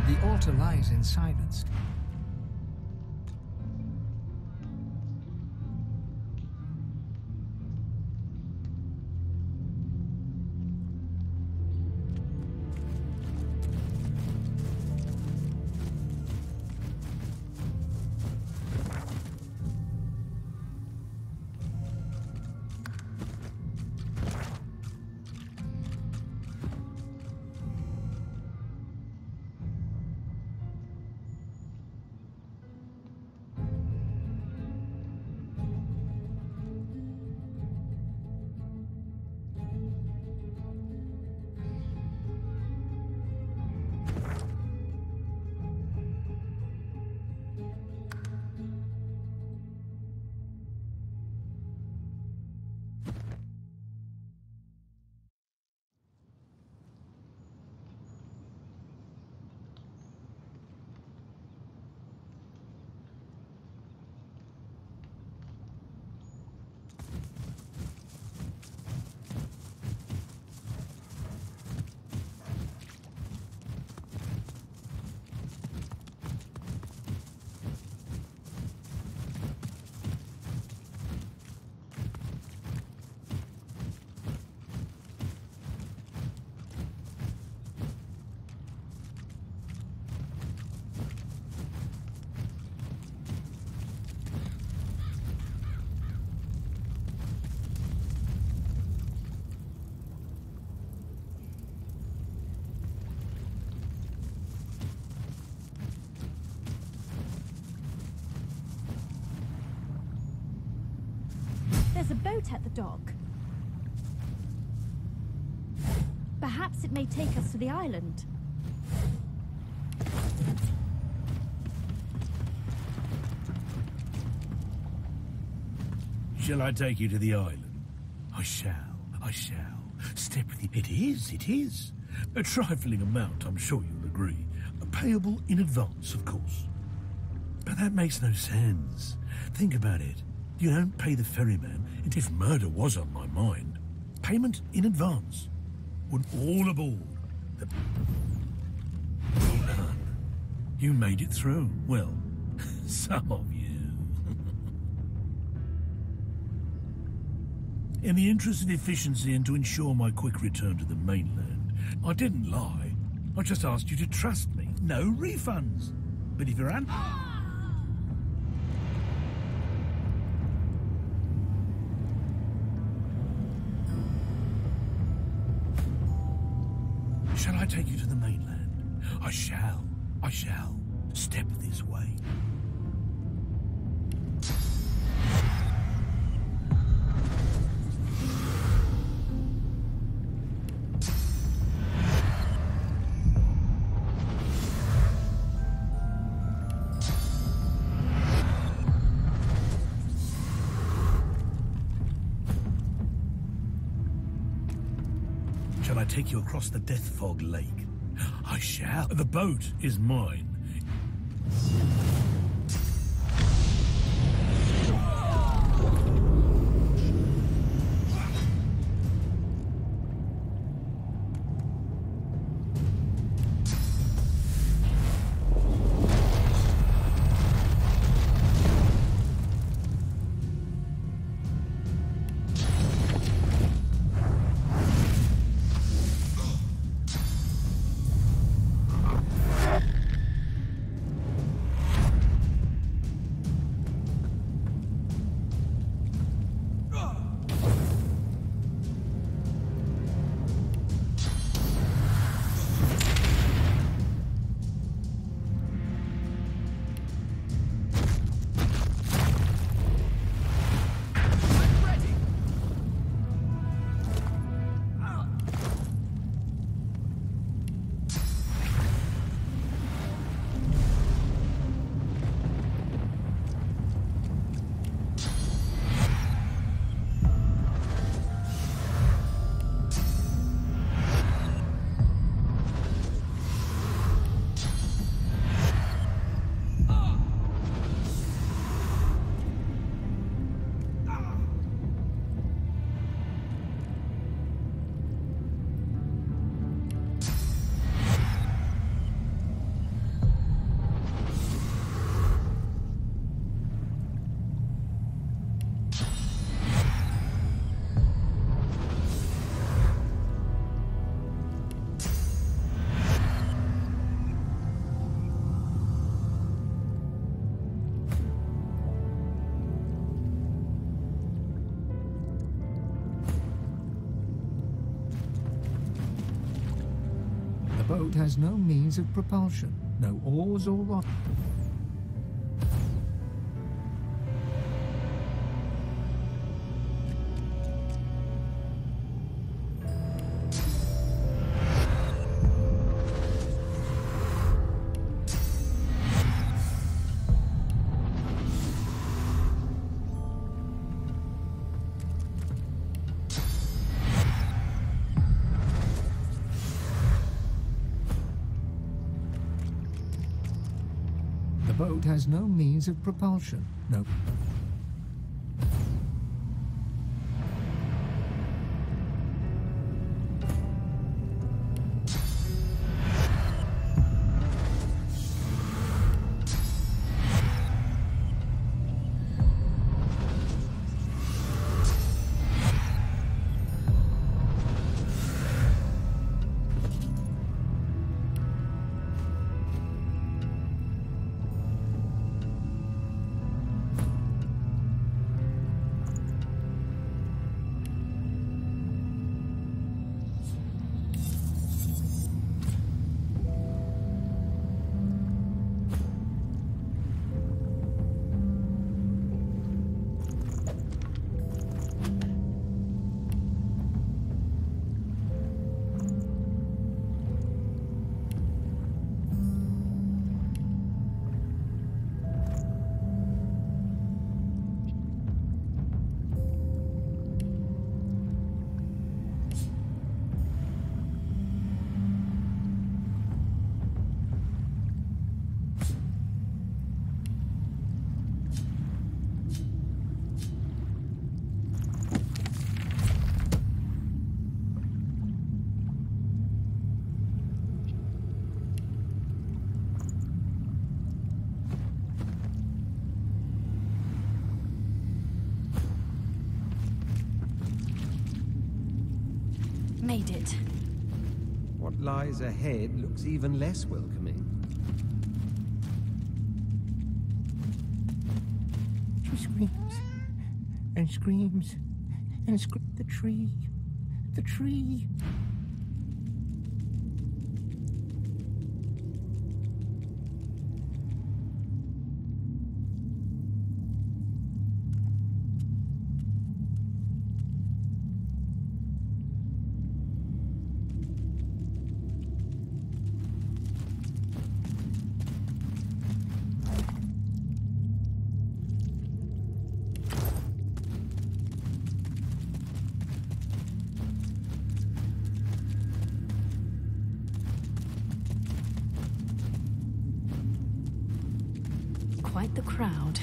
The altar lies in silence. There's a boat at the dock. Perhaps it may take us to the island. Shall I take you to the island? I shall. Step with you. It is. A trifling amount, I'm sure you'll agree. Payable in advance, of course. But that makes no sense. Think about it. You don't pay the ferryman, and if murder was on my mind, payment in advance. When all aboard. Well done. You made it through. Well, some of you. In the interest of efficiency and to ensure my quick return to the mainland, I didn't lie. I just asked you to trust me. No refunds. But if you're Shall I take you to the mainland? I shall. I shall. Step this way. Shall I take you across the Death Fog Lake? I shall. The boat is mine. The boat has no means of propulsion, no oars or rod. The boat has no means of propulsion, no. made it. What lies ahead looks even less welcoming. She screams and screams and screams. The tree. The tree. Quite the crowd.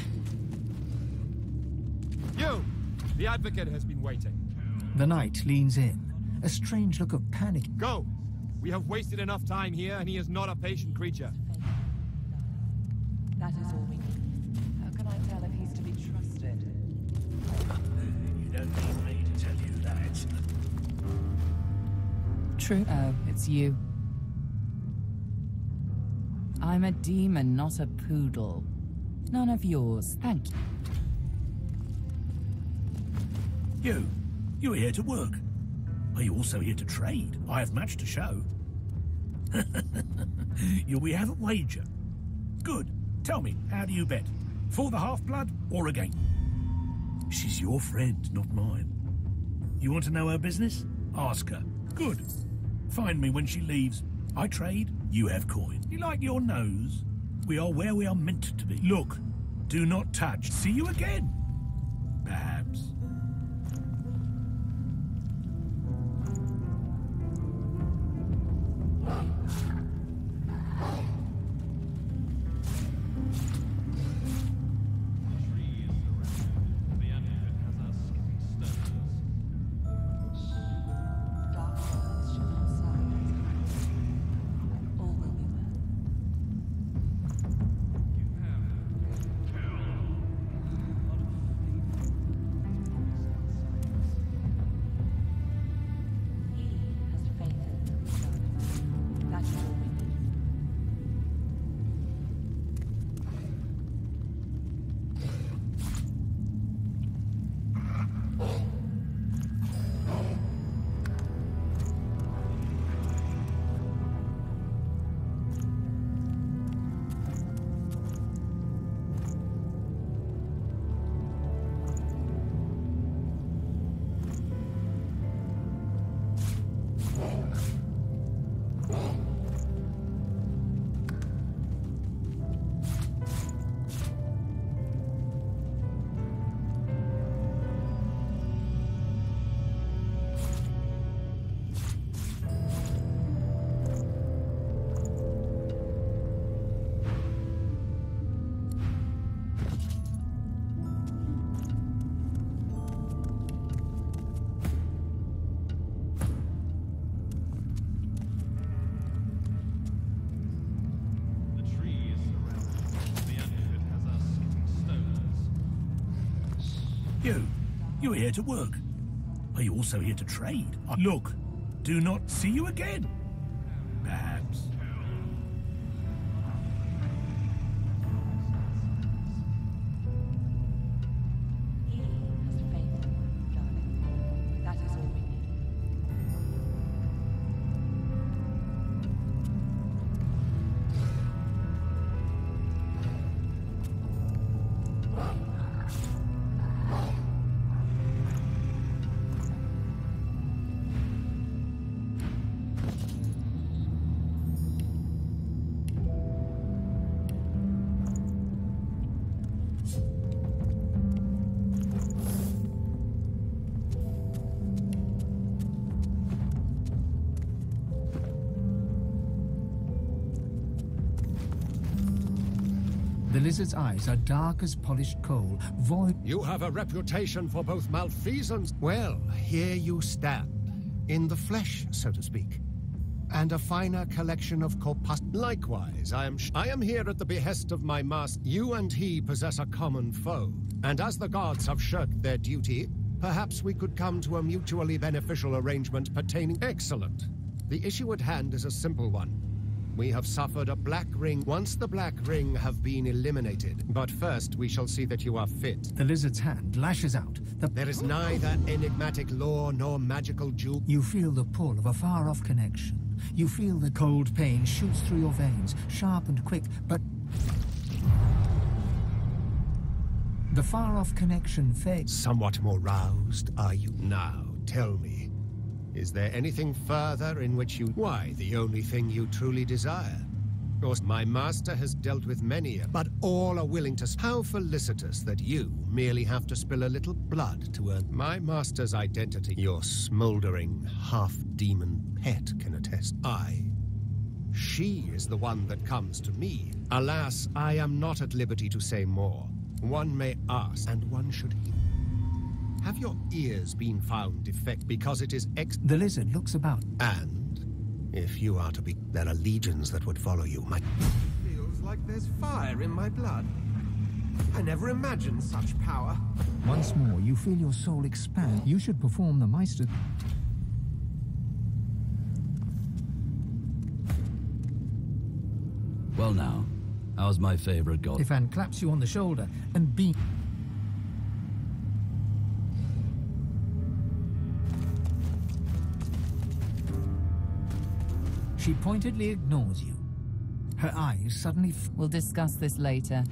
You! The advocate has been waiting. The knight leans in, a strange look of panic. Go! We have wasted enough time here, and he is not a patient creature. That is all we need. How can I tell if he's to be trusted? You don't need me to tell you that. True. Oh, it's you. I'm a demon, not a poodle. None of yours, thank you. You're here to work. Are you also here to trade? I have much to show. We have a wager. Good. Tell me, how do you bet? For the half-blood or again? She's your friend, not mine. You want to know her business? Ask her. Good. Find me when she leaves. I trade, you have coin. You like your nose? We are where we are meant to be. Look, do not touch. See you again. Perhaps. You're here to work. Are you also here to trade? Look, do not see you again. Perhaps. That is all we need. The lizard's eyes are dark as polished coal, void. You have a reputation for both malfeasance. Well, here you stand, in the flesh, so to speak, and a finer collection of corpus. Likewise, I am here at the behest of my master. You and he possess a common foe, and as the gods have shirked their duty, Perhaps we could come to a mutually beneficial arrangement pertaining... Excellent. The issue at hand is a simple one. We have suffered a black ring. Once the black ring have been eliminated. But first, we shall see that you are fit. The lizard's hand lashes out. There is neither enigmatic lore nor magical jewel. You feel the pull of a far-off connection. You feel the cold pain shoots through your veins, sharp and quick, but... the far-off connection fades. Somewhat more roused, are you? Now, tell me, is there anything further in which you... Why, the only thing you truly desire? Of course, my master has dealt with many, but all are willing to... How felicitous that you merely have to spill a little blood to earn my master's identity. Your smoldering, half-demon pet can attest. She is the one that comes to me. Alas, I am not at liberty to say more. One may ask, and one should hear. Have your ears been found defect because it is The lizard looks about. And if you are to be... There are legions that would follow you. Feels like there's fire in my blood. I never imagined such power. Once more, you feel your soul expand. You should perform the Meister... Well now, how's my favorite god? Ifan claps you on the shoulder and beam... She pointedly ignores you. Her eyes suddenly... We'll discuss this later.